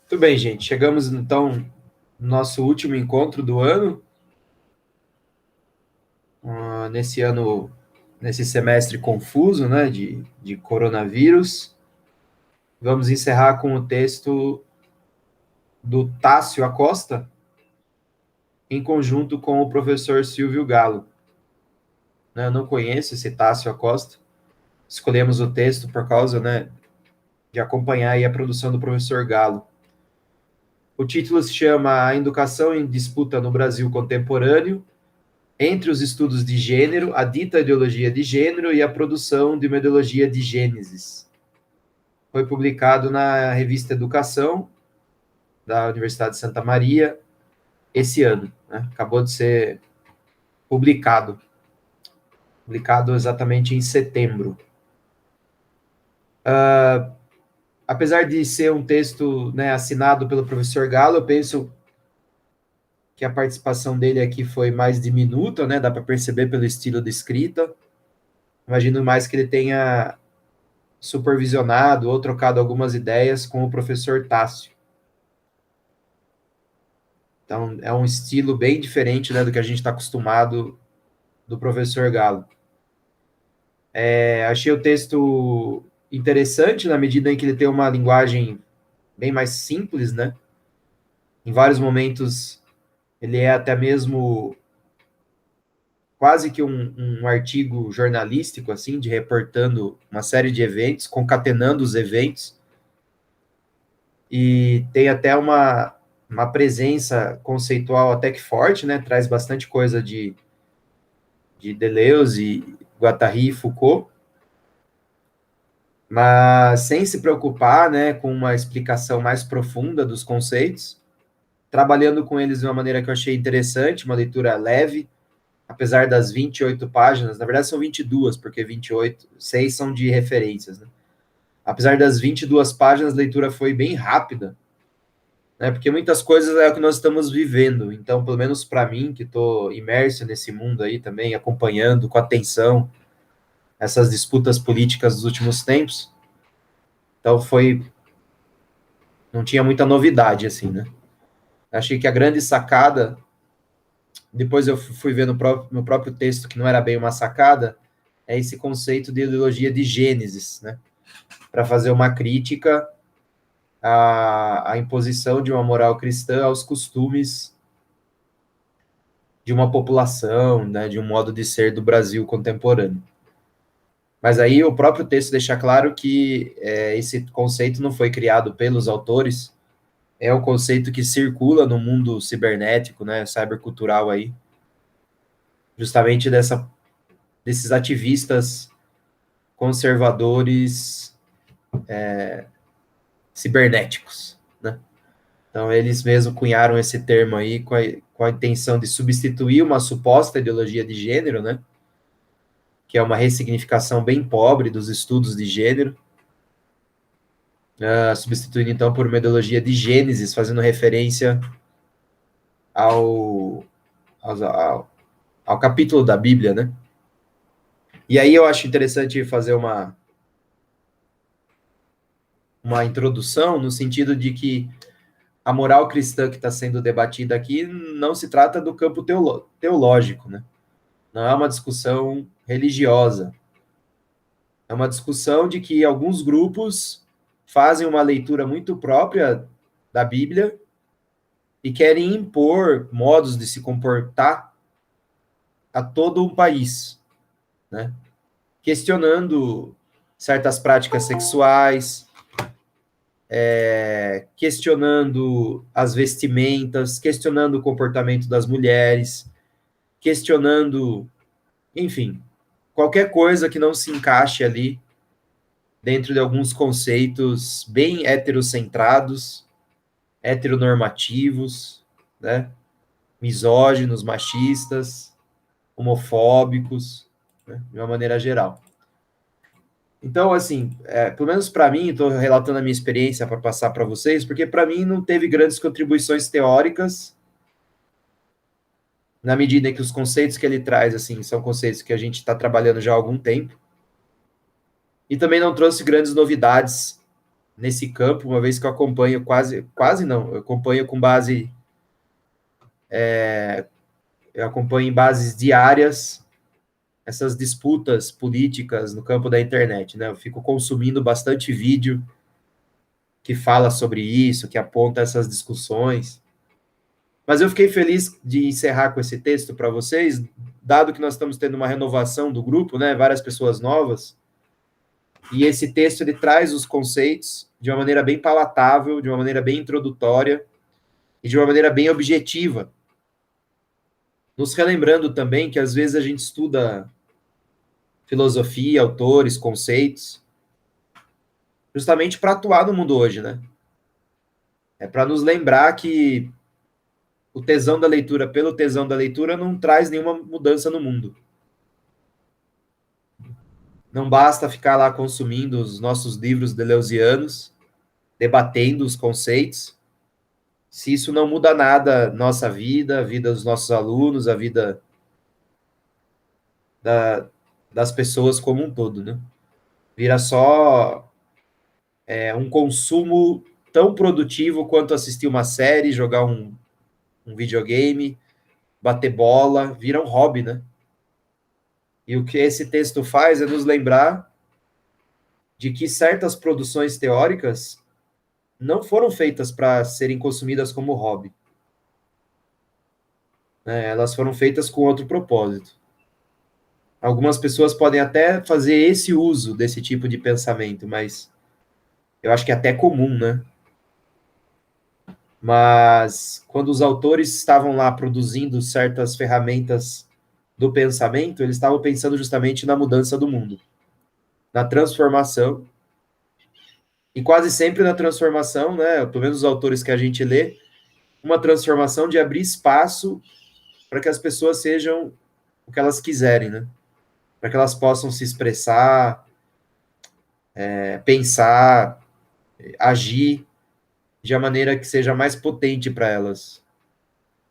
Muito bem, gente. Chegamos, então, no nosso último encontro do ano. Nesse ano, nesse semestre confuso, né, de coronavírus. Vamos encerrar com o texto do Tássio Acosta, em conjunto com o professor Silvio Galo. Eu não conheço esse Tássio Acosta. Escolhemos o texto por causa, né, de acompanhar aí a produção do professor Galo. O título se chama A Educação em Disputa no Brasil Contemporâneo, entre os estudos de gênero, a dita ideologia de gênero e a produção de uma ideologia de Gênesis. Foi publicado na revista Educação, da Universidade de Santa Maria, esse ano. Né? Acabou de ser publicado exatamente em setembro. Apesar de ser um texto, né, assinado pelo professor Galo, eu penso que a participação dele aqui foi mais diminuta, né? Dá para perceber pelo estilo de escrita. Imagino mais que ele tenha supervisionado ou trocado algumas ideias com o professor Tássio. Então, é um estilo bem diferente, né, do que a gente está acostumado do professor Galo. Achei o texto interessante na medida em que ele tem uma linguagem bem mais simples, né? Em vários momentos, ele é até mesmo quase que um artigo jornalístico, assim, de reportando uma série de eventos, concatenando os eventos, e tem até uma presença conceitual até que forte, né? Traz bastante coisa de Deleuze, Guattari e Foucault, mas sem se preocupar, né, com uma explicação mais profunda dos conceitos, trabalhando com eles de uma maneira que eu achei interessante, uma leitura leve, apesar das 28 páginas, na verdade são 22, porque 28, 6 são de referências, né? Apesar das 22 páginas, a leitura foi bem rápida, né? Porque muitas coisas é o que nós estamos vivendo. Então, pelo menos para mim, que estou imerso nesse mundo aí também, acompanhando com atenção essas disputas políticas dos últimos tempos, então não tinha muita novidade, assim, né? Achei que a grande sacada, depois eu fui ver no próprio texto que não era bem uma sacada, é esse conceito de ideologia de Gênesis, né? Para fazer uma crítica à imposição de uma moral cristã aos costumes de uma população, né, de um modo de ser do Brasil contemporâneo. Mas aí o próprio texto deixa claro que esse conceito não foi criado pelos autores, é um conceito que circula no mundo cibernético, né, cybercultural aí, justamente desses ativistas conservadores cibernéticos, né? Então, eles mesmos cunharam esse termo aí com a intenção de substituir uma suposta ideologia de gênero, né? Que é uma ressignificação bem pobre dos estudos de gênero, substituindo então por uma ideologia de Gênesis, fazendo referência ao, ao capítulo da Bíblia, né? E aí eu acho interessante fazer uma introdução no sentido de que a moral cristã que está sendo debatida aqui não se trata do campo teológico, né? Não é uma discussão religiosa. É uma discussão de que alguns grupos fazem uma leitura muito própria da Bíblia e querem impor modos de se comportar a todo um país, né? Questionando certas práticas sexuais, questionando as vestimentas, questionando o comportamento das mulheres, questionando, enfim, qualquer coisa que não se encaixe ali dentro de alguns conceitos bem heterocentrados, heteronormativos, né? Misóginos, machistas, homofóbicos, né? De uma maneira geral. Então, assim, pelo menos para mim, estou relatando a minha experiência para passar para vocês, porque para mim não teve grandes contribuições teóricas, na medida em que os conceitos que ele traz, assim, são conceitos que a gente está trabalhando já há algum tempo, e também não trouxe grandes novidades nesse campo, uma vez que eu acompanho quase não, eu acompanho com base, eu acompanho em bases diárias essas disputas políticas no campo da internet, né? Eu fico consumindo bastante vídeo que fala sobre isso, que aponta essas discussões. Mas eu fiquei feliz de encerrar com esse texto para vocês, dado que nós estamos tendo uma renovação do grupo, né? Várias pessoas novas. E esse texto ele traz os conceitos de uma maneira bem palatável, de uma maneira bem introdutória e de uma maneira bem objetiva. Nos relembrando também que às vezes a gente estuda filosofia, autores, conceitos, justamente para atuar no mundo hoje, né? É para nos lembrar que o tesão da leitura pelo tesão da leitura não traz nenhuma mudança no mundo. Não basta ficar lá consumindo os nossos livros deleuzianos, debatendo os conceitos, se isso não muda nada nossa vida, a vida dos nossos alunos, a vida das pessoas como um todo, né? Vira só um consumo tão produtivo quanto assistir uma série, jogar um videogame, bater bola, vira um hobby, né? E o que esse texto faz é nos lembrar de que certas produções teóricas não foram feitas para serem consumidas como hobby. Né? Elas foram feitas com outro propósito. Algumas pessoas podem até fazer esse uso desse tipo de pensamento, mas eu acho que é até comum, né? Mas quando os autores estavam lá produzindo certas ferramentas do pensamento, eles estavam pensando justamente na mudança do mundo, na transformação, e quase sempre na transformação, né? Pelo menos os autores que a gente lê, uma transformação de abrir espaço para que as pessoas sejam o que elas quiserem, né? Para que elas possam se expressar, pensar, agir de uma maneira que seja mais potente para elas.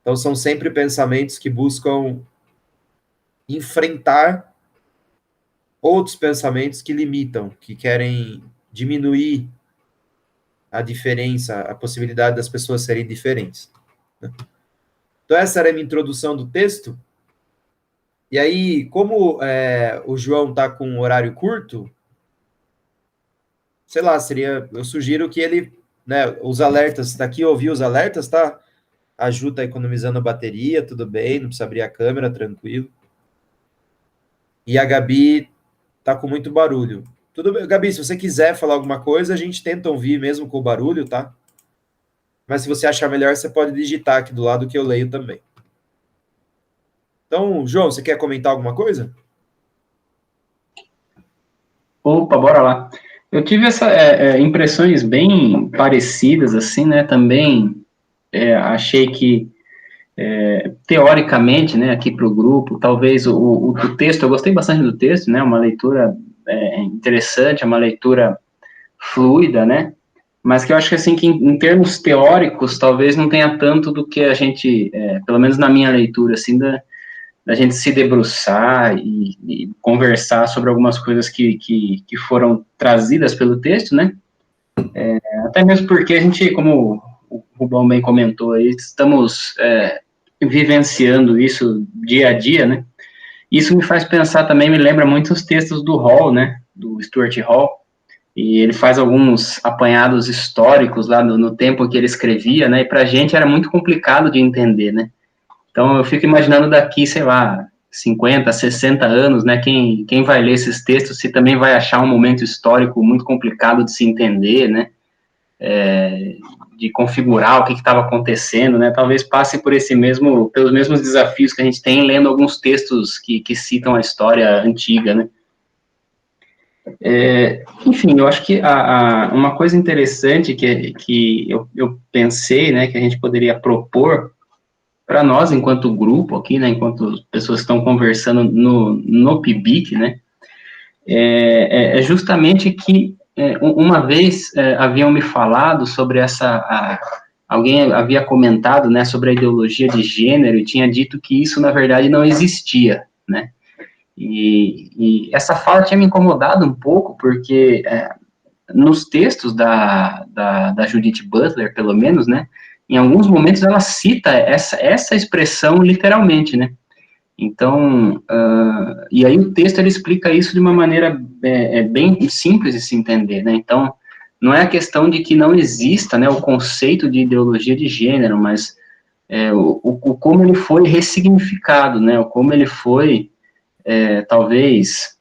Então, são sempre pensamentos que buscam enfrentar outros pensamentos que limitam, que querem diminuir a diferença, a possibilidade das pessoas serem diferentes. Então, essa era a minha introdução do texto. E aí, como o João está com um horário curto, sei lá, eu sugiro que ele, né, os alertas, daqui ouvir os alertas, tá? A Ju tá economizando a bateria, tudo bem, não precisa abrir a câmera, tranquilo. E a Gabi tá com muito barulho. Tudo bem, Gabi, se você quiser falar alguma coisa, a gente tenta ouvir mesmo com o barulho, tá? Mas se você achar melhor, você pode digitar aqui do lado que eu leio também. Então, João, você quer comentar alguma coisa? Opa, bora lá. Eu tive impressões bem parecidas, assim, né? Também achei que, teoricamente, né, aqui para o grupo, talvez o texto, eu gostei bastante do texto, né? Uma leitura interessante, é uma leitura fluida, né? Mas que eu acho que, assim, que em termos teóricos, talvez não tenha tanto do que a gente, pelo menos na minha leitura, assim, da gente se debruçar e conversar sobre algumas coisas que foram trazidas pelo texto, né? Até mesmo porque a gente, como o Rubão bem comentou aí, estamos vivenciando isso dia a dia, né? Isso me faz pensar também, me lembra muito os textos do Hall, né? Do Stuart Hall, e ele faz alguns apanhados históricos lá no tempo que ele escrevia, né? E para a gente era muito complicado de entender, né? Então, eu fico imaginando daqui, sei lá, 50, 60 anos, né, quem vai ler esses textos, se também vai achar um momento histórico muito complicado de se entender, né, de configurar o que estava acontecendo, né, talvez passe por pelos mesmos desafios que a gente tem lendo alguns textos que citam a história antiga, né. Enfim, eu acho que uma coisa interessante que eu pensei, né, que a gente poderia propor para nós, enquanto grupo aqui, né, enquanto pessoas que estão conversando no PIBIC, né, é justamente que uma vez haviam me falado sobre alguém havia comentado, né, sobre a ideologia de gênero e tinha dito que isso, na verdade, não existia, né, e essa fala tinha me incomodado um pouco, porque nos textos da Judith Butler, pelo menos, né, em alguns momentos ela cita essa expressão literalmente, né. Então, e aí o texto ele explica isso de uma maneira bem simples de se entender, né. Então, não é a questão de que não exista, né, o conceito de ideologia de gênero, mas como ele foi ressignificado, né, o como ele foi, talvez,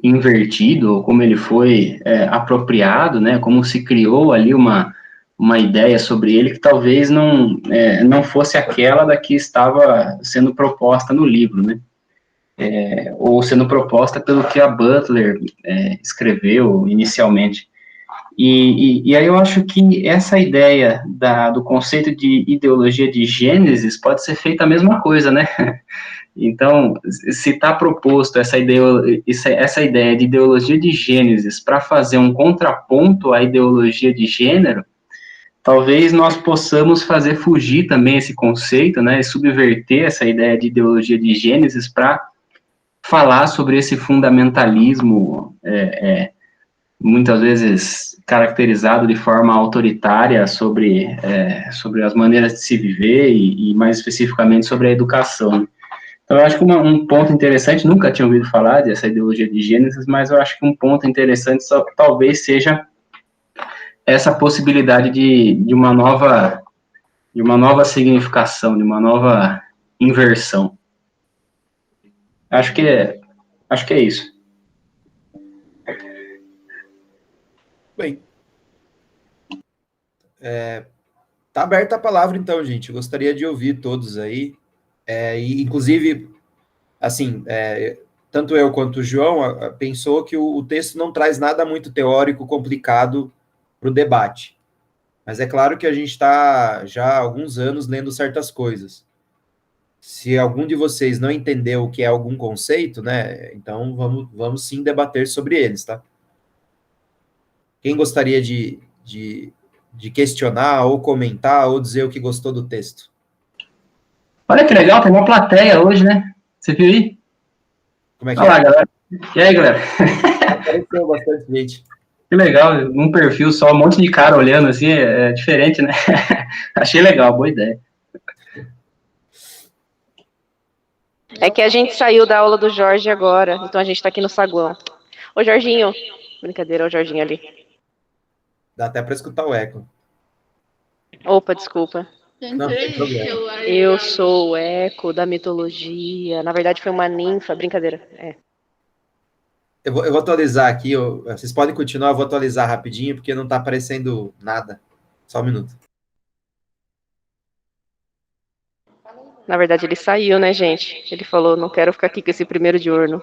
invertido, ou como ele foi apropriado, né, como se criou ali uma ideia sobre ele que talvez não fosse aquela da que estava sendo proposta no livro, né, ou sendo proposta pelo que a Butler escreveu inicialmente. E aí eu acho que essa ideia do conceito de ideologia de Gênesis pode ser feita a mesma coisa, né? Então, se está proposto essa ideia de ideologia de Gênesis para fazer um contraponto à ideologia de gênero, talvez nós possamos fazer fugir também esse conceito, né, e subverter essa ideia de ideologia de Gênesis para falar sobre esse fundamentalismo muitas vezes caracterizado de forma autoritária sobre as maneiras de se viver e mais especificamente sobre a educação. Então, eu acho que um ponto interessante, nunca tinha ouvido falar dessa ideologia de Gênesis, mas eu acho que um ponto interessante talvez seja essa possibilidade de uma nova significação, de uma nova inversão. Acho que é isso. Bem, tá aberta a palavra então, gente. Eu gostaria de ouvir todos aí. E, inclusive, assim, tanto eu quanto o João pensou que o texto não traz nada muito teórico complicado para o debate. Mas é claro que a gente está já há alguns anos lendo certas coisas. Se algum de vocês não entendeu o que é algum conceito, né, então vamos sim debater sobre eles, tá? Quem gostaria de questionar, ou comentar, ou dizer o que gostou do texto? Olha que legal, tem uma plateia hoje, né? Você viu aí? Como é que Olha lá, galera. E aí, galera? Apareceu bastante gente. Que legal, um perfil só, um monte de cara olhando assim, é diferente, né? Achei legal, boa ideia. É que a gente saiu da aula do Jorge agora, então a gente tá aqui no saguão. Ô, Jorginho. Brincadeira, o Jorginho ali. Dá até para escutar o eco. Opa, desculpa. Não tem problema. Eu sou o eco da mitologia. Na verdade, foi uma ninfa. Brincadeira. Eu vou atualizar aqui. Vocês podem continuar, eu vou atualizar rapidinho, porque não está aparecendo nada. Só um minuto. Na verdade, ele saiu, né, gente? Ele falou, não quero ficar aqui com esse primeiro diurno.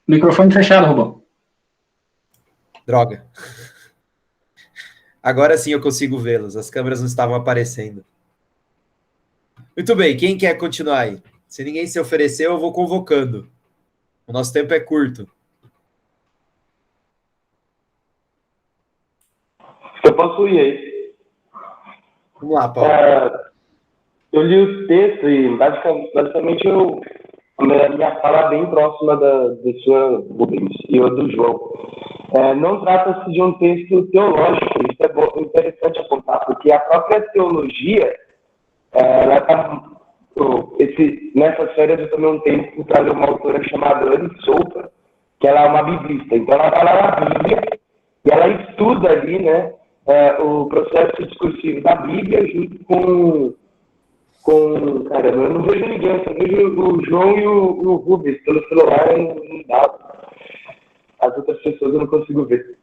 Microfone fechado, Rubão. Droga. Agora sim eu consigo vê-los. As câmeras não estavam aparecendo. Muito bem, quem quer continuar aí? Se ninguém se ofereceu, eu vou convocando. O nosso tempo é curto. Eu posso ir aí. Vamos lá, Paulo. Eu li o texto e basicamente a minha fala é bem próxima da sua, Rubens, e a do João. Não trata-se de um texto teológico, isso é interessante apontar, porque a própria teologia, ela está... Nessas férias eu tomei um tempo para ler uma autora chamada Anne Soupa, que ela é uma biblista. Então ela vai lá na Bíblia e ela estuda ali, né, o processo discursivo da Bíblia junto com caramba, eu não vejo ninguém, eu só vejo o João e o Rubens pelo celular, não dá. As outras pessoas eu não consigo ver.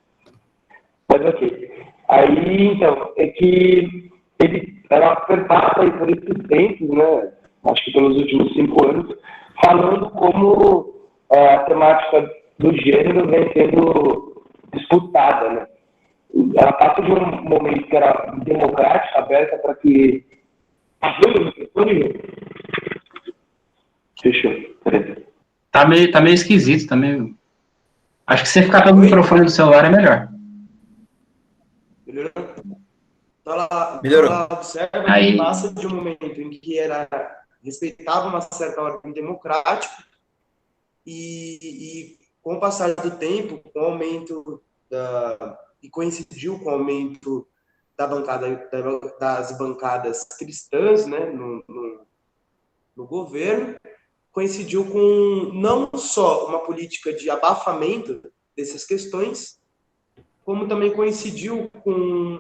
Mas ok. Aí, então, é que ela perpassa aí por esses tempos, né, acho que pelos últimos 5 anos, falando como a temática do gênero vem sendo disputada, né. Ela passa de um momento que era democrático, aberta para que... Fechou. Tá meio esquisito, tá meio... Acho que você ficar pelo microfone do celular é melhor. Melhorou? Ela Melhorou. observa Aí. que passa de um momento em que era respeitava uma certa ordem democrática, e com o passar do tempo, com o aumento e coincidiu com o aumento das bancadas cristãs, né, no governo, coincidiu com não só uma política de abafamento dessas questões, como também coincidiu com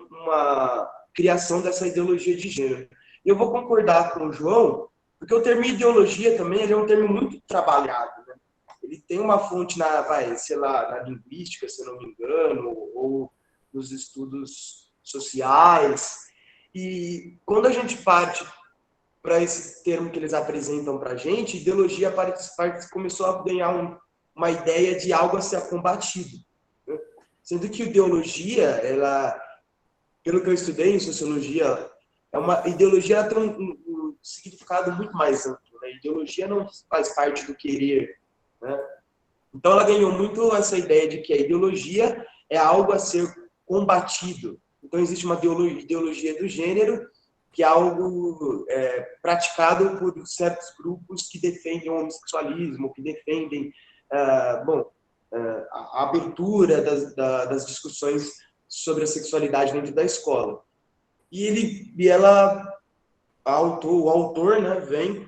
uma criação dessa ideologia de gênero. E eu vou concordar com o João, porque o termo ideologia também ele é um termo muito trabalhado, né? Ele tem uma fonte na linguística, se eu não me engano, ou nos estudos sociais. E quando a gente parte para esse termo que eles apresentam para a gente, ideologia começou a ganhar uma ideia de algo a ser combatido, né? Sendo que ideologia, pelo que eu estudei em sociologia, uma ideologia tem um significado muito mais amplo, né? Ideologia não faz parte do querer, né? Então ela ganhou muito essa ideia de que a ideologia é algo a ser combatido. Então existe uma ideologia do gênero, que é algo praticado por certos grupos que defendem o homossexualismo, que defendem a abertura das discussões sobre a sexualidade dentro da escola. O autor, né, vem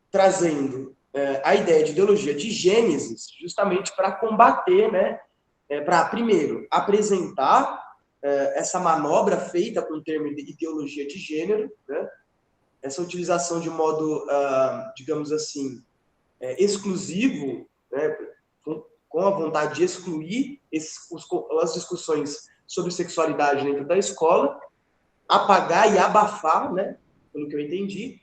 trazendo a ideia de ideologia de Gênesis justamente para combater, né, para, primeiro, apresentar essa manobra feita com o termo de ideologia de gênero, né, essa utilização de modo, digamos assim, exclusivo, né, com a vontade de excluir as discussões sobre sexualidade dentro da escola, apagar e abafar, né, pelo que eu entendi,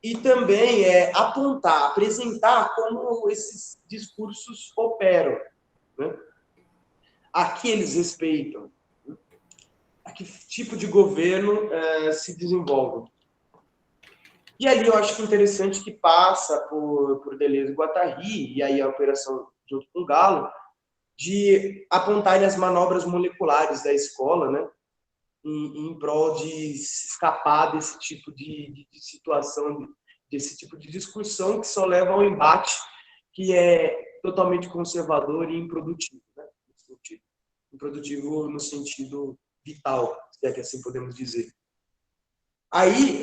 e também apresentar como esses discursos operam, né? A que eles respeitam, a que tipo de governo se desenvolve. E ali eu acho que é interessante que passa por Deleuze e Guattari, e aí a operação junto com o Galo, de apontarem as manobras moleculares da escola, né, em prol de se escapar desse tipo de situação, desse tipo de discussão que só leva ao embate que é totalmente conservador e improdutivo, né? Improdutivo no sentido vital, se é que assim podemos dizer. Aí,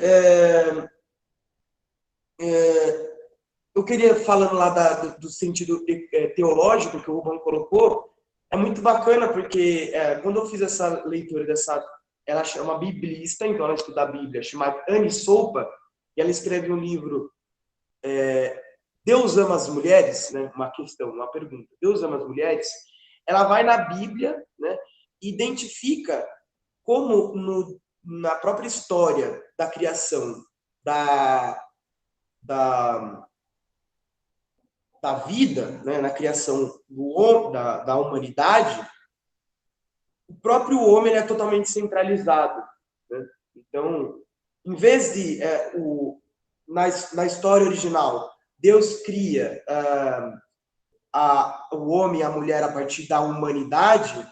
eu queria, falando lá do sentido teológico que o Rubão colocou, é muito bacana porque quando eu fiz essa leitura ela é uma biblista, então ela estuda a Bíblia, chamada Annie Soupa, e ela escreve um livro, Deus ama as mulheres, né? Uma pergunta, Deus ama as mulheres? Ela vai na Bíblia, né? Identifica como na própria história da criação da vida, né? Na criação da humanidade, o próprio homem é totalmente centralizado, né? Então, em vez de na história original, Deus cria o homem e a mulher a partir da humanidade,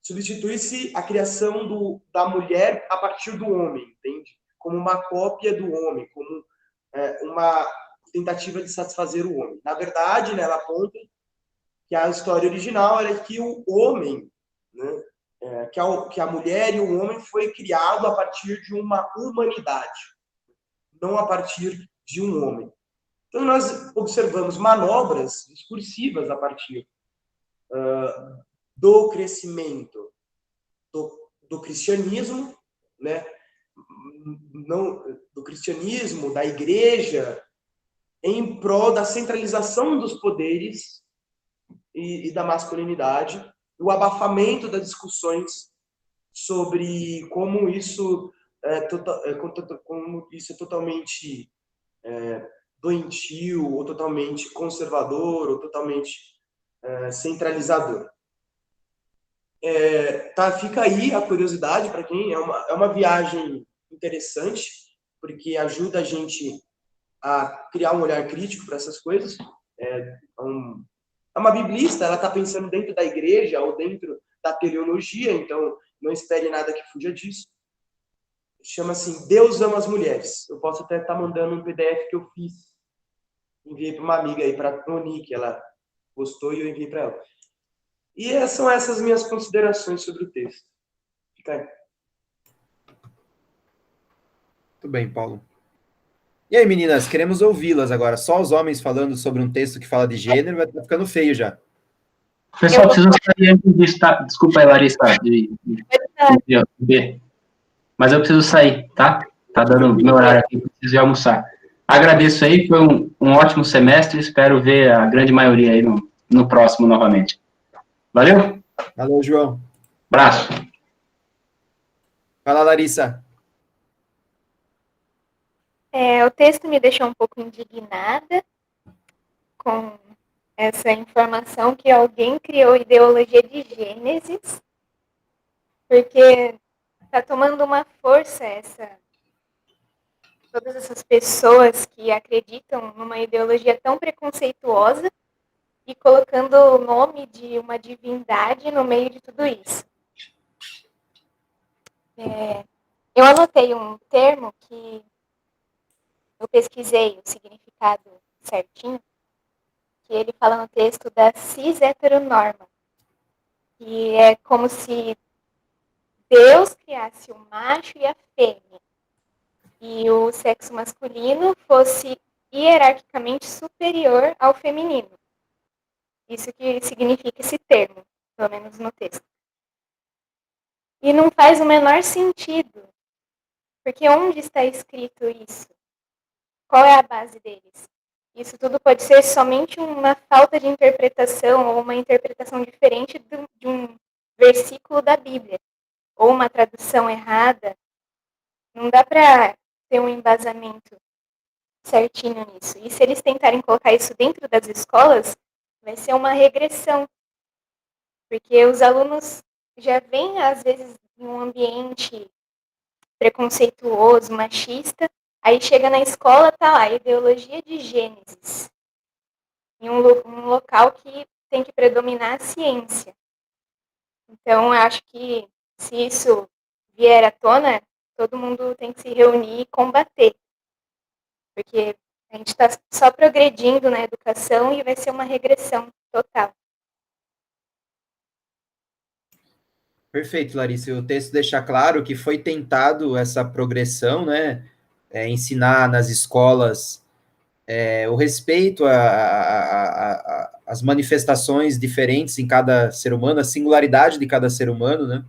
substitui-se a criação da mulher a partir do homem, entende? Como uma cópia do homem, como uma tentativa de satisfazer o homem. Na verdade, né, ela aponta que a história original era que o homem, né, que a mulher e o homem foi criado a partir de uma humanidade, não a partir de um homem. Então, nós observamos manobras discursivas a partir do crescimento do cristianismo, né? Não, do cristianismo, da igreja, em prol da centralização dos poderes e da masculinidade, o abafamento das discussões sobre como isso é totalmente doentio, ou totalmente conservador, ou totalmente centralizador. Fica aí a curiosidade para quem é uma viagem interessante, porque ajuda a gente a criar um olhar crítico para essas coisas. É uma biblista, ela está pensando dentro da igreja ou dentro da teleologia, então não espere nada que fuja disso. chama assim, Deus ama as mulheres. Eu posso até estar mandando um PDF que eu fiz. Enviei para uma amiga aí, para a Monique, ela gostou e eu enviei para ela. E são essas minhas considerações sobre o texto. Fica aí. Muito bem, Paulo. E aí, meninas, queremos ouvi-las agora. Só os homens falando sobre um texto que fala de gênero vai estar ficando feio já. Pessoal, preciso sair antes disso, tá? Desculpa aí, Larissa, mas eu preciso sair, tá? Tá dando meu horário aqui, preciso ir almoçar. Agradeço aí, foi um ótimo semestre, espero ver a grande maioria aí no próximo novamente. Valeu? Valeu, João. Abraço. Fala, Larissa. O texto me deixou um pouco indignada com essa informação que alguém criou ideologia de Gênesis, porque está tomando uma força todas essas pessoas que acreditam numa ideologia tão preconceituosa e colocando o nome de uma divindade no meio de tudo isso. Eu anotei um termo que eu pesquisei o significado certinho, que ele fala no texto da cis-heteronorma, que é como se Deus criasse o macho e a fêmea, e o sexo masculino fosse hierarquicamente superior ao feminino. Isso que significa esse termo, pelo menos no texto. E não faz o menor sentido, porque onde está escrito isso? Qual é a base deles? Isso tudo pode ser somente uma falta de interpretação ou uma interpretação diferente de um versículo da Bíblia, ou uma tradução errada. Não dá para ter um embasamento certinho nisso. E se eles tentarem colocar isso dentro das escolas, vai ser uma regressão, porque os alunos já vêm, às vezes, em um ambiente preconceituoso, machista, aí chega na escola, tá lá, ideologia de Gênesis, em um local que tem que predominar a ciência. Então, eu acho que se isso vier à tona, todo mundo tem que se reunir e combater, porque a gente está só progredindo na educação e vai ser uma regressão total. Perfeito, Larissa. O texto deixa claro que foi tentado essa progressão, né? Ensinar nas escolas o respeito às manifestações diferentes em cada ser humano, a singularidade de cada ser humano, né?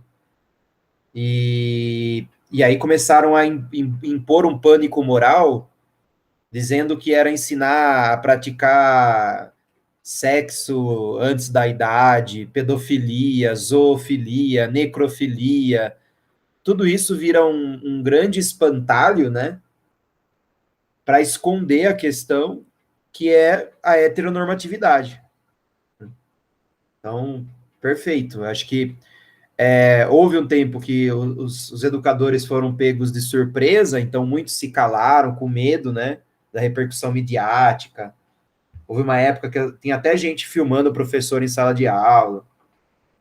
E aí começaram a impor um pânico moral, dizendo que era ensinar a praticar sexo antes da idade, pedofilia, zoofilia, necrofilia, tudo isso vira um grande espantalho, né? Para esconder a questão que é a heteronormatividade. Então, perfeito. Acho que houve um tempo que os educadores foram pegos de surpresa, então muitos se calaram com medo, né, da repercussão midiática. Houve uma época que tinha até gente filmando o professor em sala de aula,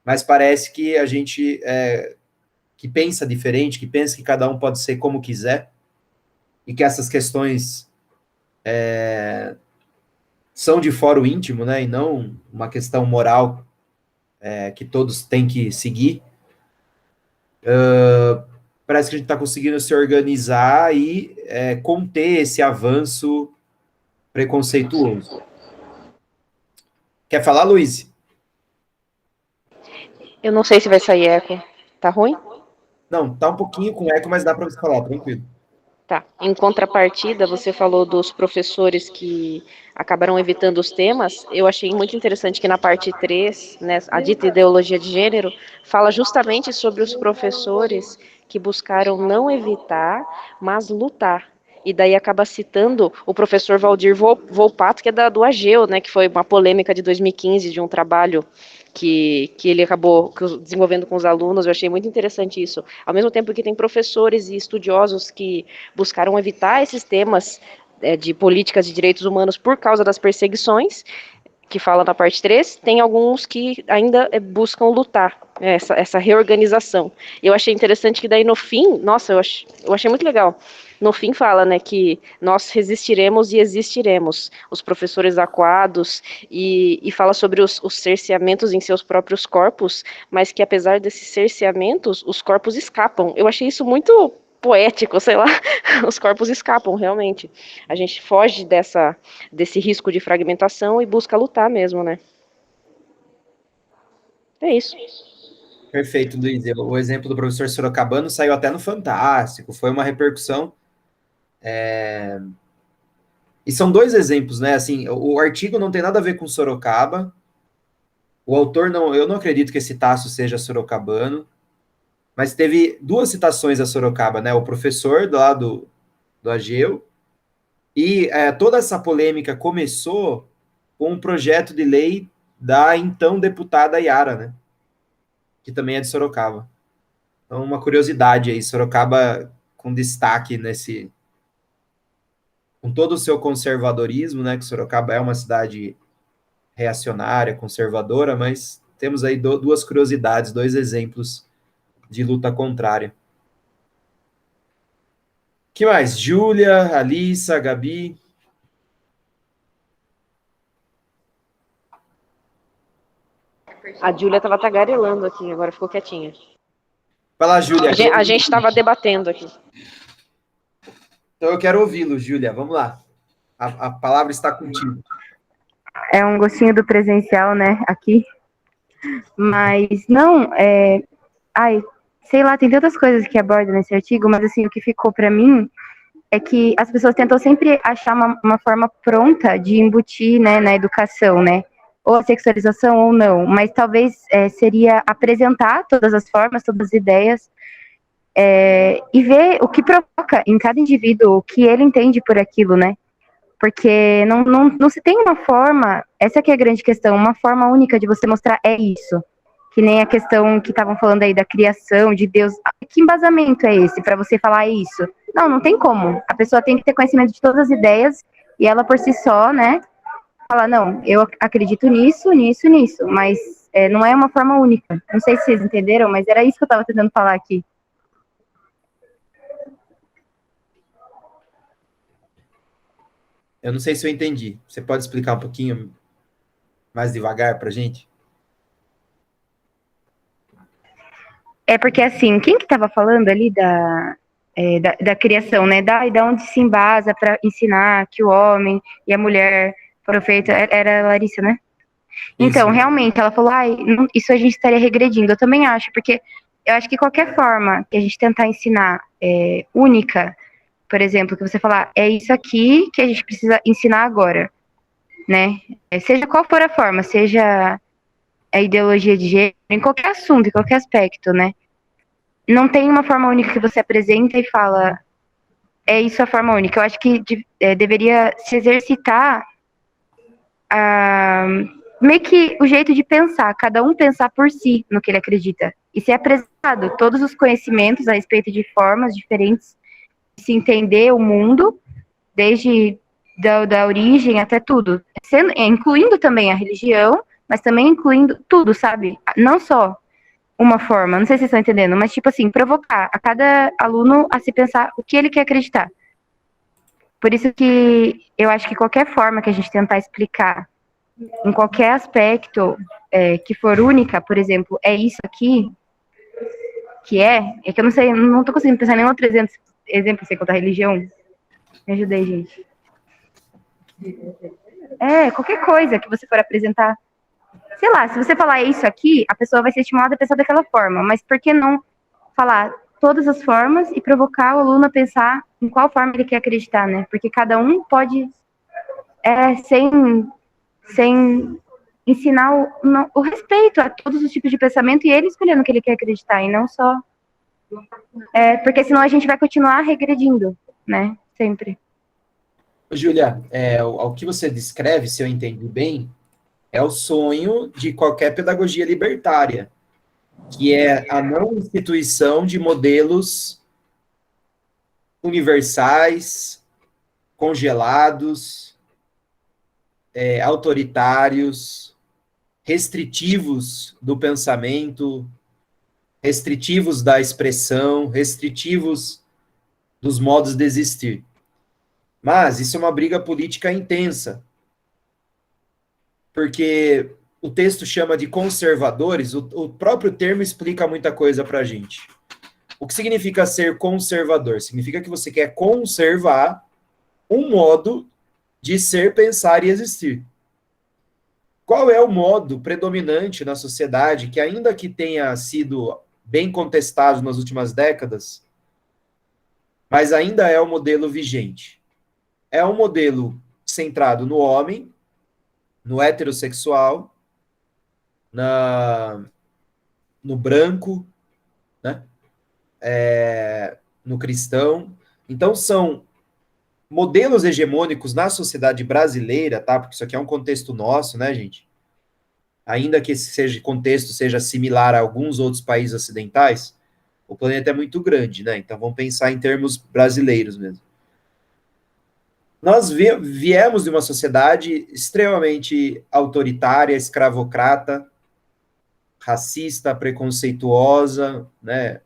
mas parece que a gente que pensa diferente, que pensa que cada um pode ser como quiser, e que essas questões são de foro íntimo, né, e não uma questão moral que todos têm que seguir. Parece que a gente está conseguindo se organizar e conter esse avanço preconceituoso. Quer falar, Luiz? Eu não sei se vai sair eco. Tá ruim? Não, tá um pouquinho com eco, mas dá para você falar, tranquilo. Tá. Em contrapartida, você falou dos professores que acabaram evitando os temas. Eu achei muito interessante que na parte 3, né, a dita ideologia de gênero, fala justamente sobre os professores que buscaram não evitar, mas lutar. E daí acaba citando o professor Valdir Volpato, que é do AGEU, né, que foi uma polêmica de 2015 de um trabalho que ele acabou desenvolvendo com os alunos. Eu achei muito interessante isso. Ao mesmo tempo que tem professores e estudiosos que buscaram evitar esses temas de políticas de direitos humanos por causa das perseguições, que fala na parte 3, tem alguns que ainda buscam lutar, essa reorganização. Eu achei interessante que daí no fim, nossa, eu achei muito legal. No fim fala, né, que nós resistiremos e existiremos, os professores acuados, e fala sobre os cerceamentos em seus próprios corpos, mas que apesar desses cerceamentos, os corpos escapam. Eu achei isso muito poético, sei lá, os corpos escapam, realmente. A gente foge desse risco de fragmentação e busca lutar mesmo, né? É isso. Perfeito, Luiz. O exemplo do professor Sorocabano saiu até no Fantástico, foi uma repercussão. E são dois exemplos, né? Assim, o artigo não tem nada a ver com Sorocaba. O autor não, eu não acredito que esse Tasso seja sorocabano, mas teve duas citações a Sorocaba, né? O professor lá do Ageu, e toda essa polêmica começou com um projeto de lei da então deputada Yara, né? Que também é de Sorocaba. Então, uma curiosidade aí, Sorocaba com destaque com todo o seu conservadorismo, né? Que Sorocaba é uma cidade reacionária, conservadora, mas temos aí duas curiosidades, dois exemplos de luta contrária. Que mais? Júlia, Alissa, Gabi. A Júlia estava tagarelando aqui, agora ficou quietinha. Vai lá, Júlia. A gente estava debatendo aqui. Então eu quero ouvi-lo, Júlia. Vamos lá. A palavra está contigo. É um gostinho do presencial, né, aqui. Mas, não, sei lá, tem tantas coisas que aborda nesse artigo, mas, assim, o que ficou para mim é que as pessoas tentam sempre achar uma forma pronta de embutir, né, na educação, né, ou a sexualização ou não, mas talvez seria apresentar todas as formas, todas as ideias, e ver o que provoca em cada indivíduo, o que ele entende por aquilo, né, porque não se tem uma forma, essa que é a grande questão, uma forma única de você mostrar é isso. Que nem a questão que estavam falando aí da criação, de Deus. Que embasamento é esse para você falar isso? Não tem como. A pessoa tem que ter conhecimento de todas as ideias e ela por si só, né, falar, não, eu acredito nisso, nisso, nisso, mas não é uma forma única. Não sei se vocês entenderam, mas era isso que eu estava tentando falar aqui. Eu não sei se eu entendi. Você pode explicar um pouquinho mais devagar para a gente? É porque, assim, quem que estava falando ali da criação, né? Da onde se embasa para ensinar que o homem e a mulher foram feitos, era a Larissa, né? Então, Isso. realmente, ela falou, isso a gente estaria regredindo. Eu também acho, porque eu acho que qualquer forma que a gente tentar ensinar única, por exemplo, que você falar, é isso aqui que a gente precisa ensinar agora, né? Seja qual for a forma, seja a ideologia de gênero, em qualquer assunto, em qualquer aspecto, né? Não tem uma forma única que você apresenta e fala, é isso a forma única. Eu acho que deveria se exercitar meio que o jeito de pensar, cada um pensar por si no que ele acredita. E ser apresentado todos os conhecimentos a respeito de formas diferentes de se entender o mundo, desde da origem até tudo. Incluindo também a religião, mas também incluindo tudo, sabe? Não só uma forma, não sei se vocês estão entendendo, mas tipo assim, provocar a cada aluno a se pensar o que ele quer acreditar. Por isso que eu acho que qualquer forma que a gente tentar explicar, em qualquer aspecto que for única, por exemplo, é isso aqui, que que eu não sei, não tô conseguindo pensar em nenhum outro exemplo sem contar religião. Me ajudei, gente. Qualquer coisa que você for apresentar. Sei lá, se você falar isso aqui, a pessoa vai ser estimulada a pensar daquela forma, mas por que não falar todas as formas e provocar o aluno a pensar em qual forma ele quer acreditar, né? Porque cada um pode, sem ensinar o respeito a todos os tipos de pensamento e ele escolhendo o que ele quer acreditar, e não só... porque senão a gente vai continuar regredindo, né? Sempre. Júlia, o que você descreve, se eu entendi bem, é o sonho de qualquer pedagogia libertária, que é a não instituição de modelos universais, congelados, autoritários, restritivos do pensamento, restritivos da expressão, restritivos dos modos de existir. Mas isso é uma briga política intensa, porque o texto chama de conservadores, o próprio termo explica muita coisa para a gente. O que significa ser conservador? Significa que você quer conservar um modo de ser, pensar e existir. Qual é o modo predominante na sociedade que, ainda que tenha sido bem contestado nas últimas décadas, mas ainda é o modelo vigente? É um modelo centrado no homem, no heterossexual, no branco, né? No cristão. Então, são modelos hegemônicos na sociedade brasileira, tá? Porque isso aqui é um contexto nosso, né, gente? Ainda que esse contexto seja similar a alguns outros países ocidentais, o planeta é muito grande, né? Então, vamos pensar em termos brasileiros mesmo. Nós viemos de uma sociedade extremamente autoritária, escravocrata, racista, preconceituosa, né?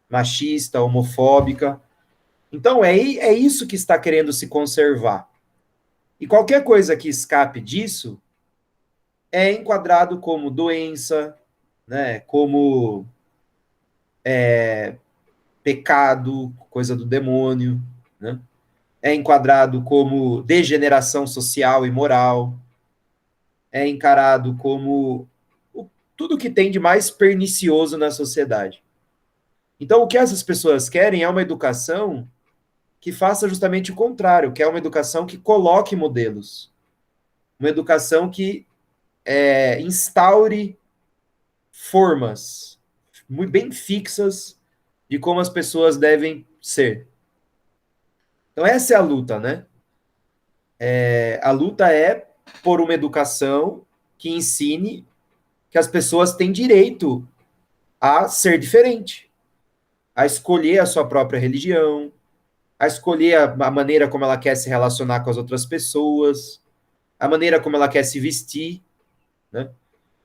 Machista, homofóbica. Então, é isso que está querendo se conservar. E qualquer coisa que escape disso é enquadrado como doença, né, como pecado, coisa do demônio, né? É enquadrado como degeneração social e moral, é encarado como tudo que tem de mais pernicioso na sociedade. Então, o que essas pessoas querem é uma educação que faça justamente o contrário, que é uma educação que coloque modelos, uma educação que instaure formas muito bem fixas de como as pessoas devem ser. Então, essa é a luta, né? A luta é por uma educação que ensine que as pessoas têm direito a ser diferente, a escolher a sua própria religião, a escolher a maneira como ela quer se relacionar com as outras pessoas, a maneira como ela quer se vestir, né?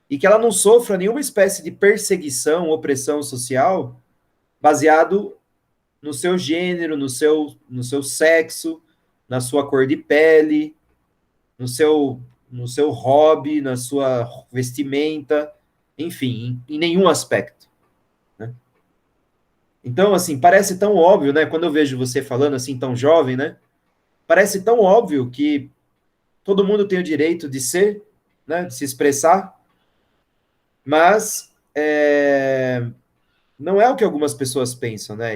E que ela não sofra nenhuma espécie de perseguição, opressão social baseado no seu gênero, no seu sexo, na sua cor de pele, no seu hobby, na sua vestimenta, enfim, em nenhum aspecto, né? Então, assim, parece tão óbvio, né? Quando eu vejo você falando assim, tão jovem, né? Parece tão óbvio que todo mundo tem o direito de ser, né? De se expressar, mas não é o que algumas pessoas pensam, né?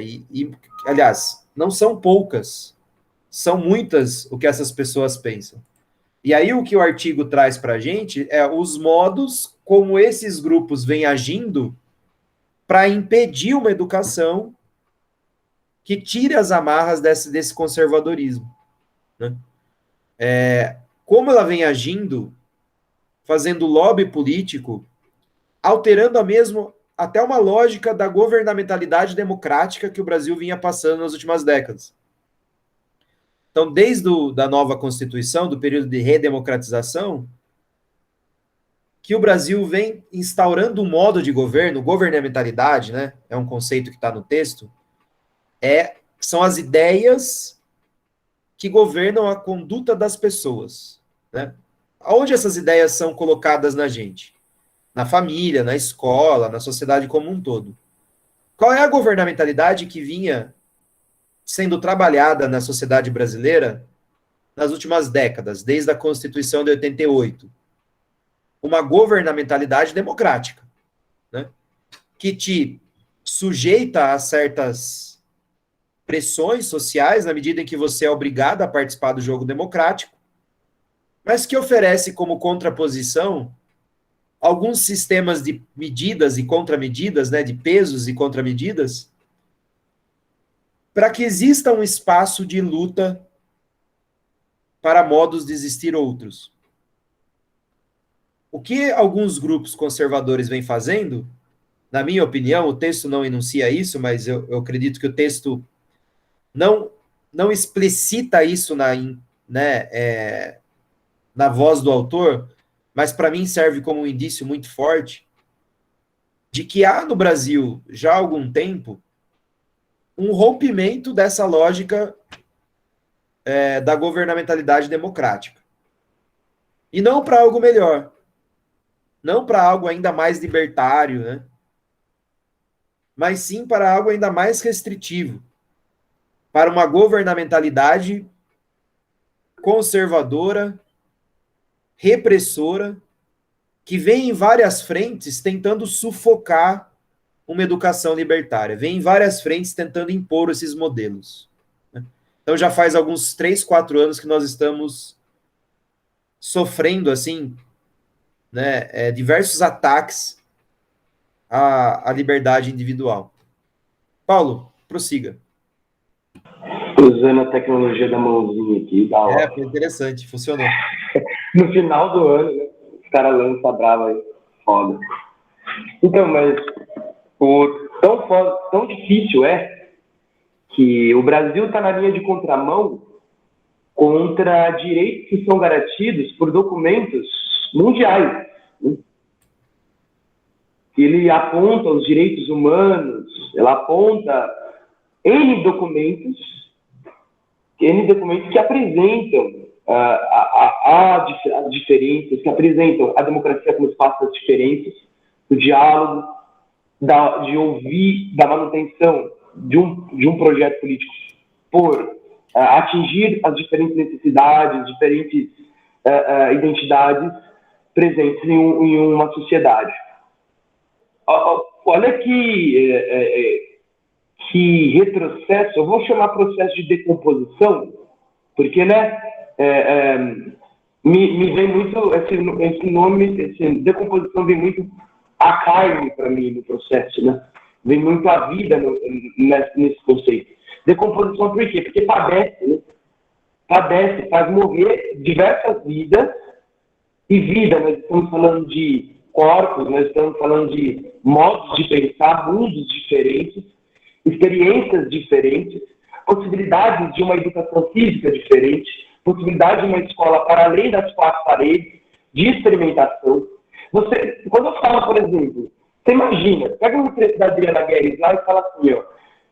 Aliás, não são poucas, são muitas o que essas pessoas pensam. E aí o que o artigo traz para a gente é os modos como esses grupos vêm agindo para impedir uma educação que tire as amarras desse conservadorismo, né? Como ela vem agindo, fazendo lobby político, alterando até uma lógica da governamentalidade democrática que o Brasil vinha passando nas últimas décadas. Então, desde da nova Constituição, do período de redemocratização, que o Brasil vem instaurando um modo de governo, governamentalidade, né? É um conceito que está no texto, são as ideias que governam a conduta das pessoas, né? Onde essas ideias são colocadas na gente? Na família, na escola, na sociedade como um todo. Qual é a governamentalidade que vinha sendo trabalhada na sociedade brasileira nas últimas décadas, desde a Constituição de 88? Uma governamentalidade democrática, né? Que te sujeita a certas pressões sociais, na medida em que você é obrigado a participar do jogo democrático, mas que oferece como contraposição alguns sistemas de medidas e contramedidas, né, de pesos e contramedidas, para que exista um espaço de luta para modos de existir outros. O que alguns grupos conservadores vêm fazendo, na minha opinião, o texto não enuncia isso, mas eu acredito que o texto não explicita isso na voz do autor, mas para mim serve como um indício muito forte de que há no Brasil, já há algum tempo, um rompimento dessa lógica da governamentalidade democrática. E não para algo melhor, não para algo ainda mais libertário, né? Mas sim para algo ainda mais restritivo, para uma governamentalidade conservadora, repressora, que vem em várias frentes tentando sufocar uma educação libertária, vem em várias frentes tentando impor esses modelos. Então já faz alguns 3, 4 anos que nós estamos sofrendo, assim, né, diversos ataques à liberdade individual. Paulo, prossiga. Usando a tecnologia da mãozinha aqui, da hora. Foi interessante, funcionou. No final do ano, né? Os caras lançam a brava aí. Foda. Então, mas tão difícil é que o Brasil está na linha de contramão contra direitos que são garantidos por documentos mundiais. Né? Ele aponta os direitos humanos, ela aponta N documentos que apresentam as diferenças, que apresentam a democracia como espaço das diferenças, do diálogo, de ouvir, da manutenção de um projeto político por atingir as diferentes necessidades, diferentes identidades presentes em uma sociedade. Olha que retrocesso, eu vou chamar processo de decomposição, porque, né, me vem muito esse nome, decomposição vem muito a carne para mim no processo, né? Vem muito a vida nesse conceito. Decomposição por quê? Porque padece, né? Padece, faz morrer diversas vidas, e vida, nós estamos falando de corpos, nós estamos falando de modos de pensar, mundos diferentes, experiências diferentes, possibilidades de uma educação física diferente, possibilidade de uma escola para além das 4 paredes, de experimentação. Quando eu falo, por exemplo, você imagina, pega um trecho da Adriana Guerres lá e fala assim, ó,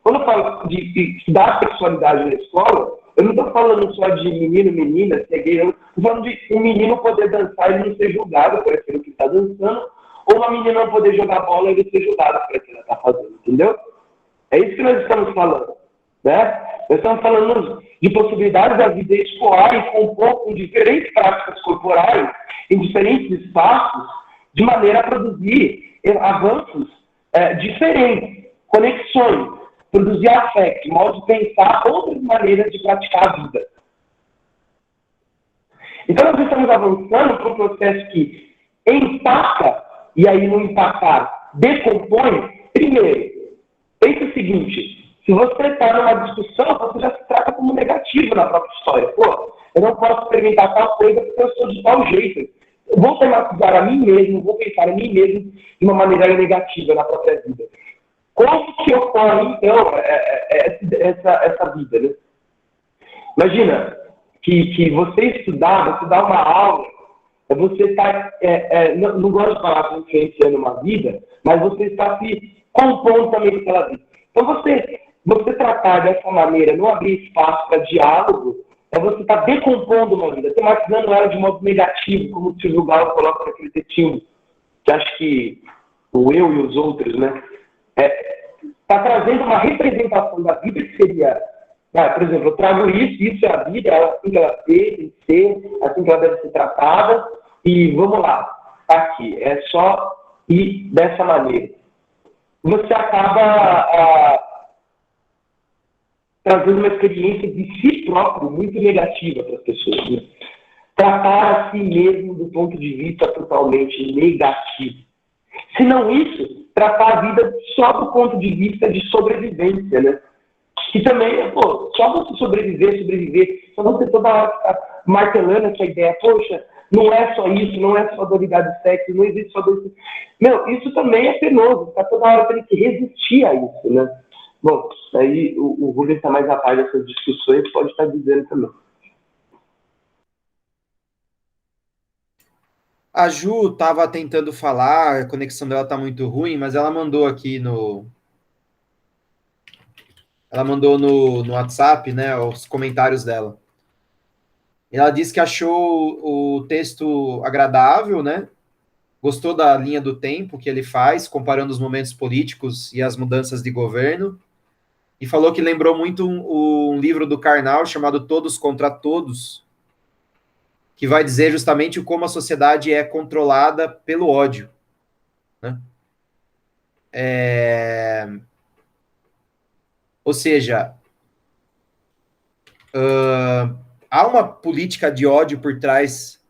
quando eu falo de estudar sexualidade na escola, eu não estou falando só de menino, menina, se é gay, eu estou falando de um menino poder dançar e não ser julgado por aquilo que está dançando, ou uma menina não poder jogar bola e ele ser julgado por aquilo que ela está fazendo, entendeu? É isso que nós estamos falando, né? Nós estamos falando de possibilidades da vida escolar e compor com diferentes práticas corporais em diferentes espaços, de maneira a produzir avanços diferentes, conexões, produzir afeto, modo de pensar, outras maneiras de praticar a vida. Então, nós estamos avançando para um processo que empaca, e aí no empacar, decompõe. Primeiro, pense o seguinte, se você está numa discussão, você já se trata como negativo na própria história. Pô, eu não posso experimentar tal coisa porque eu sou de tal jeito. Eu vou tematizar a mim mesmo, vou pensar em mim mesmo de uma maneira negativa na própria vida. Como que ocorre, então, essa vida, né? Imagina que você estudar uma aula, você está, não gosto de falar com influenciando uma vida, mas você está se compondo também pela vida. Então, você tratar dessa maneira, não abrir espaço para diálogo, você está decompondo uma vida, tematizando ela de modo negativo, como o Silvio Galo coloca naquele textinho, que acho que o eu e os outros, né? Está trazendo uma representação da vida que seria, por exemplo, eu trago isso é a vida, é assim que ela tem que ser, assim que ela deve ser tratada, e vamos lá, tá aqui, é só ir dessa maneira. Você acaba trazendo uma experiência de si próprio muito negativa para as pessoas. Né? Tratar a si mesmo do ponto de vista totalmente negativo. Se não isso, tratar a vida só do ponto de vista de sobrevivência, né? Que também, só você sobreviver, só você toda hora ficar martelando essa ideia, poxa, não é só isso, não é só dualidade de sexo, não existe só dualidade. Meu, isso também é penoso, ficar toda hora tendo que resistir a isso, né? Bom, aí o Rubens está mais a par dessas discussões, pode estar dizendo também. A Ju estava tentando falar, a conexão dela está muito ruim, mas ela mandou aqui no. Ela mandou no WhatsApp, né, os comentários dela. Ela disse que achou o texto agradável, né? Gostou da linha do tempo que ele faz, comparando os momentos políticos e as mudanças de governo. E falou que lembrou muito um livro do Karnal chamado Todos contra Todos, que vai dizer justamente como a sociedade é controlada pelo ódio, né? Ou seja, há uma política de ódio por trás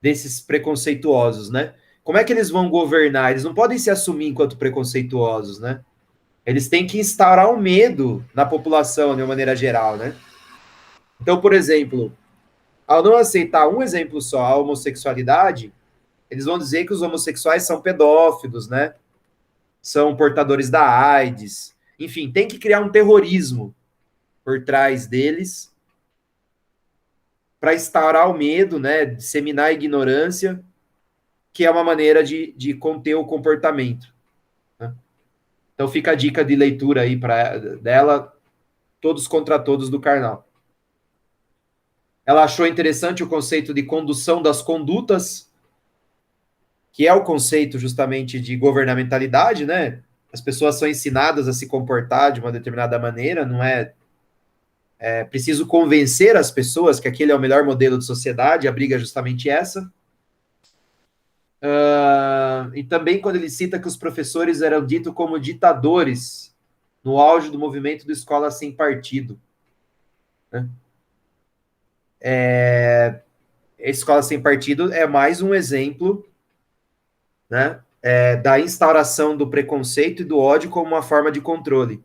desses preconceituosos, né? Como é que eles vão governar? Eles não podem se assumir enquanto preconceituosos, né? Eles têm que instaurar um medo na população, de uma maneira geral, né? Então, por exemplo, ao não aceitar um exemplo só, a homossexualidade, eles vão dizer que os homossexuais são pedófilos, né? São portadores da AIDS. Enfim, tem que criar um terrorismo por trás deles para instaurar o medo, né? Disseminar a ignorância, que é uma maneira de conter o comportamento, né? Então fica a dica de leitura aí para dela, Todos contra Todos do Karnal. Ela achou interessante o conceito de condução das condutas, que é o conceito justamente de governamentalidade, né? As pessoas são ensinadas a se comportar de uma determinada maneira, não é preciso convencer as pessoas que aquele é o melhor modelo de sociedade, a briga é justamente essa. E também quando ele cita que os professores eram ditos como ditadores no auge do movimento do Escola Sem Partido, né? Escola Sem Partido é mais um exemplo, né, da instauração do preconceito e do ódio como uma forma de controle.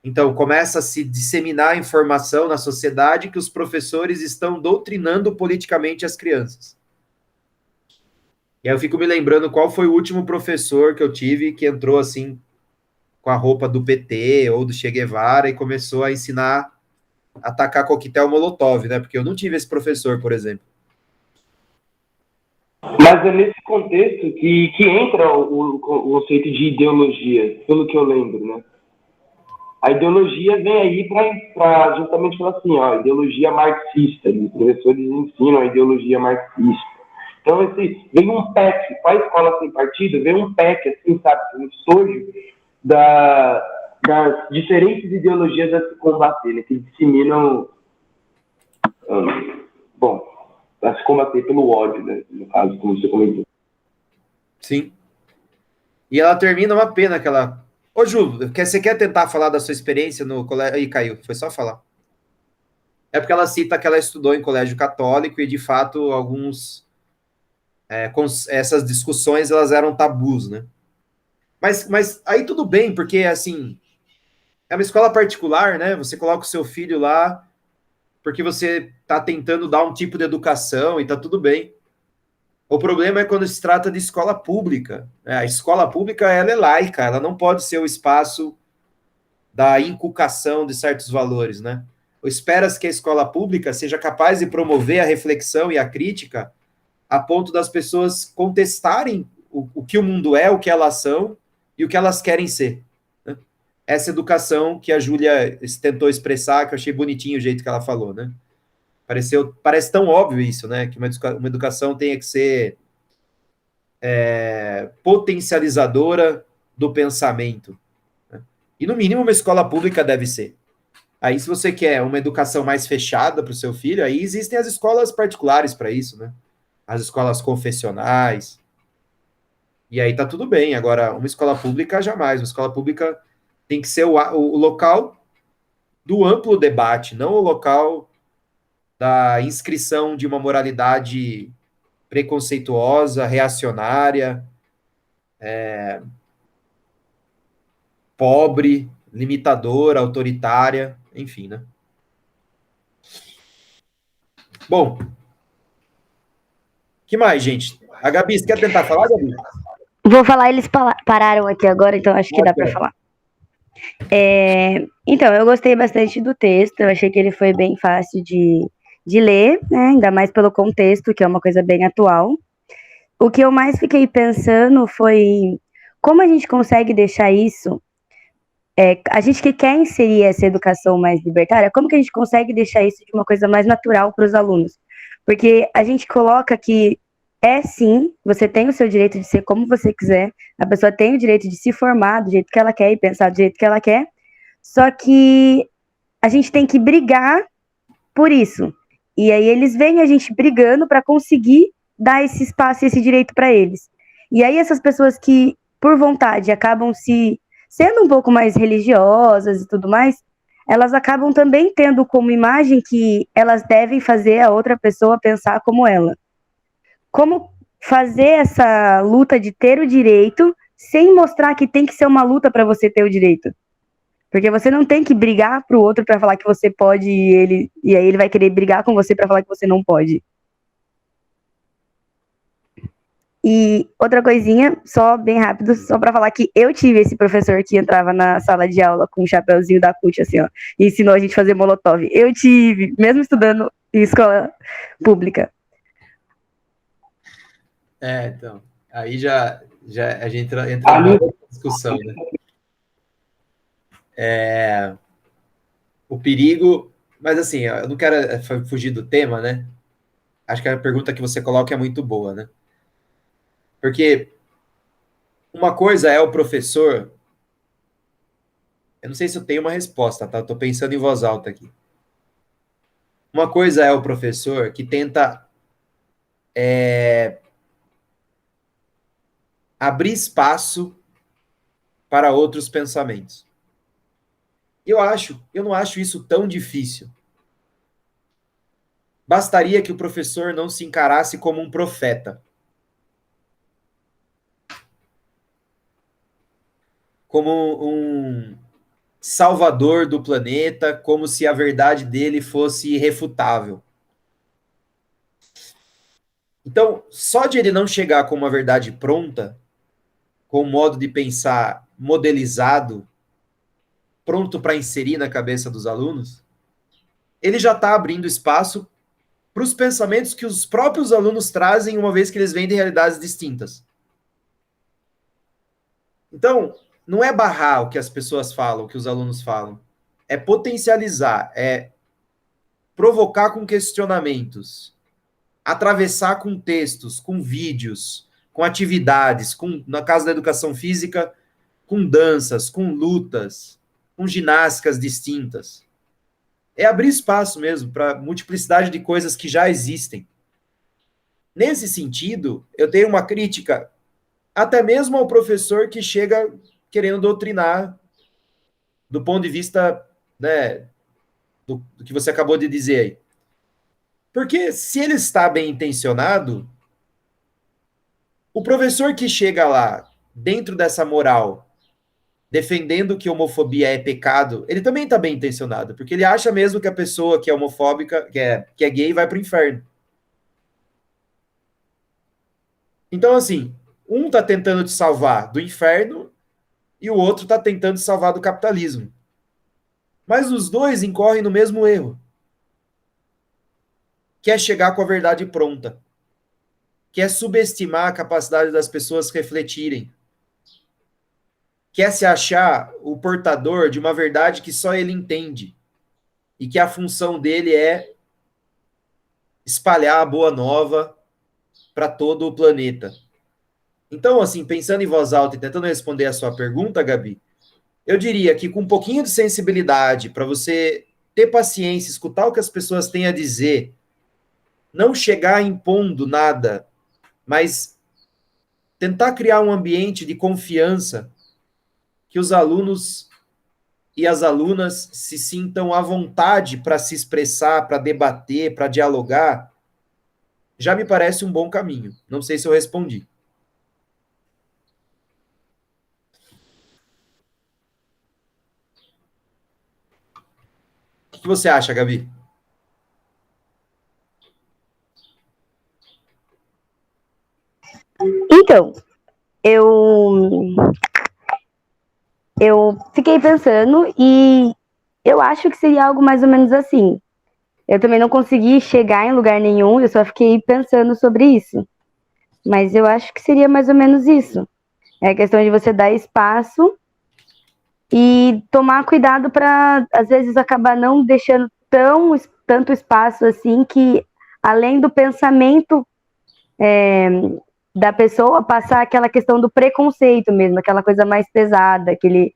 Então, começa a se disseminar a informação na sociedade que os professores estão doutrinando politicamente as crianças. E aí eu fico me lembrando qual foi o último professor que eu tive que entrou assim com a roupa do PT ou do Che Guevara e começou a ensinar a atacar coquetel Molotov, né? Porque eu não tive esse professor, por exemplo. Mas é nesse contexto que entra o conceito de ideologia, pelo que eu lembro, né? A ideologia vem aí para justamente falar assim, ó, ideologia marxista, os professores ensinam a ideologia marxista. Então, vem um PEC, com a Escola Sem Partido, vem um PEC, assim, sabe, um estojo das diferentes ideologias a se combater, né, que disseminam, a se combater pelo ódio, né, no caso, como você comentou. Sim. E ela termina, uma pena que ela... Ô, Ju, você quer tentar falar da sua experiência no colégio? Aí caiu, foi só falar. É porque ela cita que ela estudou em colégio católico e, de fato, essas discussões, elas eram tabus, né? Mas aí tudo bem, porque, assim, é uma escola particular, né? Você coloca o seu filho lá porque você está tentando dar um tipo de educação e tá tudo bem. O problema é quando se trata de escola pública, né? A escola pública, ela é laica, ela não pode ser o espaço da inculcação de certos valores, né? Espera-se que a escola pública seja capaz de promover a reflexão e a crítica a ponto das pessoas contestarem o que o mundo é, o que elas são e o que elas querem ser, né? Essa educação que a Júlia tentou expressar, que eu achei bonitinho o jeito que ela falou, né? Parece tão óbvio isso, né? Que uma educação tenha que ser potencializadora do pensamento, né? E, no mínimo, uma escola pública deve ser. Aí, se você quer uma educação mais fechada para o seu filho, aí existem as escolas particulares para isso, né? As escolas confessionais. E aí tá tudo bem. Agora, uma escola pública, jamais. Uma escola pública tem que ser o local do amplo debate, não o local da inscrição de uma moralidade preconceituosa, reacionária, pobre, limitadora, autoritária, enfim, né? Bom, que mais, gente? A Gabi, você quer tentar falar, Gabi? Vou falar, eles pararam aqui agora, então acho que dá para falar. Então, eu gostei bastante do texto, eu achei que ele foi bem fácil de ler, né? Ainda mais pelo contexto, que é uma coisa bem atual. o que eu mais fiquei pensando foi como a gente consegue deixar isso, a gente que quer inserir essa educação mais libertária, como que a gente consegue deixar isso de uma coisa mais natural para os alunos? Porque a gente coloca que sim, você tem o seu direito de ser como você quiser, a pessoa tem o direito de se formar do jeito que ela quer e pensar do jeito que ela quer, só que a gente tem que brigar por isso. E aí eles veem a gente brigando para conseguir dar esse espaço e esse direito para eles. E aí essas pessoas que, por vontade, acabam se sendo um pouco mais religiosas e tudo mais, elas acabam também tendo como imagem que elas devem fazer a outra pessoa pensar como ela. Como fazer essa luta de ter o direito sem mostrar que tem que ser uma luta para você ter o direito? Porque você não tem que brigar pro outro para falar que você pode e aí ele vai querer brigar com você para falar que você não pode. E outra coisinha, só bem rápido, só para falar que eu tive esse professor que entrava na sala de aula com um chapéuzinho da CUT, assim, ó, e ensinou a gente a fazer molotov. Eu tive, mesmo estudando em escola pública. Então, aí já a gente entra numa discussão, né? O perigo, mas assim, eu não quero fugir do tema, né? Acho que a pergunta que você coloca é muito boa, né? Porque uma coisa é o professor. Eu não sei se eu tenho uma resposta, tá? Eu tô pensando em voz alta aqui. Uma coisa é o professor que tenta abrir espaço para outros pensamentos. Eu não acho isso tão difícil. Bastaria que o professor não se encarasse como um profeta. Como um salvador do planeta, como se a verdade dele fosse irrefutável. Então, só de ele não chegar com uma verdade pronta, com um modo de pensar modelizado, pronto para inserir na cabeça dos alunos, ele já está abrindo espaço para os pensamentos que os próprios alunos trazem, uma vez que eles vêm de realidades distintas. Então, não é barrar o que as pessoas falam, o que os alunos falam. É potencializar, é provocar com questionamentos, atravessar com textos, com vídeos, com atividades, na casa da educação física, com danças, com lutas, com ginásticas distintas. É abrir espaço mesmo para multiplicidade de coisas que já existem. Nesse sentido, eu tenho uma crítica até mesmo ao professor que chega querendo doutrinar do ponto de vista, né, do que você acabou de dizer aí. Porque se ele está bem intencionado, o professor que chega lá, dentro dessa moral, defendendo que homofobia é pecado, ele também está bem intencionado, porque ele acha mesmo que a pessoa que é homofóbica, que é gay, vai para o inferno. Então, assim, um está tentando te salvar do inferno e o outro está tentando te salvar do capitalismo. Mas os dois incorrem no mesmo erro, que é chegar com a verdade pronta, que é subestimar a capacidade das pessoas refletirem, que é se achar o portador de uma verdade que só ele entende e que a função dele é espalhar a boa nova para todo o planeta. Então, assim, pensando em voz alta e tentando responder a sua pergunta, Gabi, eu diria que com um pouquinho de sensibilidade, para você ter paciência, escutar o que as pessoas têm a dizer, não chegar impondo nada, mas tentar criar um ambiente de confiança que os alunos e as alunas se sintam à vontade para se expressar, para debater, para dialogar, já me parece um bom caminho. Não sei se eu respondi. O que você acha, Gabi? Então, eu fiquei pensando e eu acho que seria algo mais ou menos assim. Eu também não consegui chegar em lugar nenhum, eu só fiquei pensando sobre isso. Mas eu acho que seria mais ou menos isso. É a questão de você dar espaço e tomar cuidado para, às vezes, acabar não deixando tanto espaço assim que, além do pensamento da pessoa, passar aquela questão do preconceito mesmo, aquela coisa mais pesada, aquele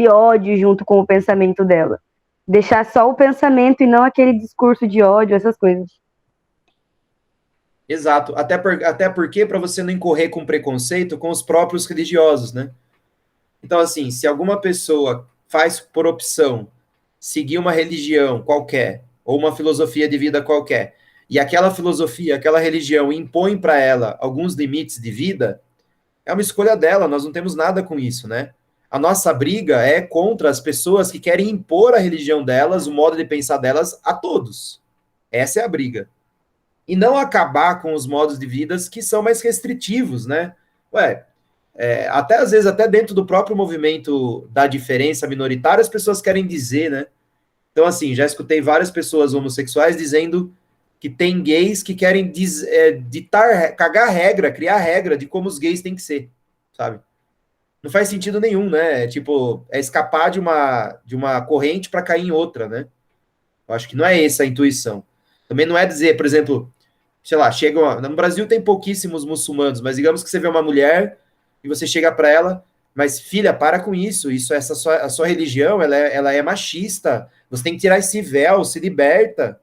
ódio junto com o pensamento dela. Deixar só o pensamento e não aquele discurso de ódio, essas coisas. Exato. Até porque para você não incorrer com preconceito com os próprios religiosos, né? Então, assim, se alguma pessoa faz por opção seguir uma religião qualquer, ou uma filosofia de vida qualquer, e aquela filosofia, aquela religião impõe para ela alguns limites de vida, é uma escolha dela, nós não temos nada com isso, né? A nossa briga é contra as pessoas que querem impor a religião delas, o modo de pensar delas a todos. Essa é a briga. E não acabar com os modos de vida que são mais restritivos, né? Até às vezes, até dentro do próprio movimento da diferença minoritária, as pessoas querem dizer, né? Então, assim, já escutei várias pessoas homossexuais dizendo que tem gays que querem cagar regra, criar regra de como os gays têm que ser, sabe? Não faz sentido nenhum, né? É escapar de uma corrente para cair em outra, né? Eu acho que não é essa a intuição. Também não é dizer, por exemplo, sei lá, no Brasil tem pouquíssimos muçulmanos, mas digamos que você vê uma mulher e você chega para ela, mas filha, para com isso, a sua religião, ela é machista, você tem que tirar esse véu, se liberta.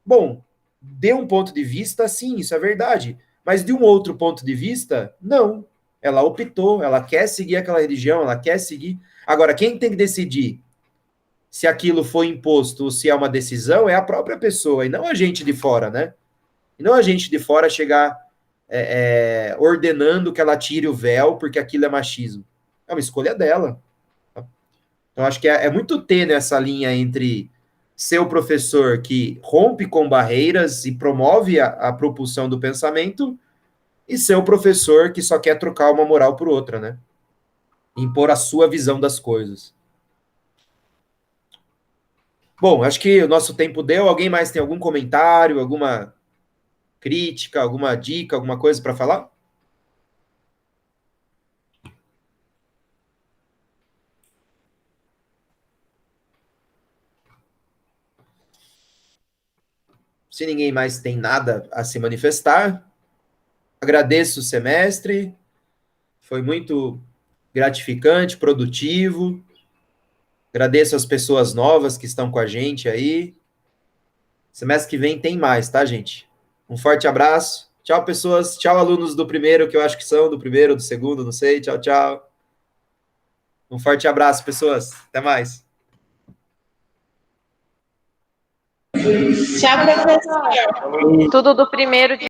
Bom, de um ponto de vista, sim, isso é verdade, mas de um outro ponto de vista, não. Ela optou, ela quer seguir aquela religião, ela quer seguir. Agora, quem tem que decidir se aquilo foi imposto ou se é uma decisão é a própria pessoa, e não a gente de fora, né? E não a gente de fora chegar ordenando que ela tire o véu porque aquilo é machismo. É uma escolha dela. Então, acho que é muito tênue essa linha entre ser o professor que rompe com barreiras e promove a propulsão do pensamento e ser o professor que só quer trocar uma moral por outra, né? Impor a sua visão das coisas. Bom, acho que o nosso tempo deu. Alguém mais tem algum comentário, alguma crítica, alguma dica, alguma coisa para falar? Se ninguém mais tem nada a se manifestar, agradeço o semestre, foi muito gratificante, produtivo. Agradeço as pessoas novas que estão com a gente aí. Semestre que vem tem mais, tá, gente? Um forte abraço. Tchau, pessoas. Tchau, alunos do primeiro, que eu acho que são, do primeiro, do segundo, não sei. Tchau, tchau. Um forte abraço, pessoas. Até mais. Tchau, professor. Tudo do primeiro de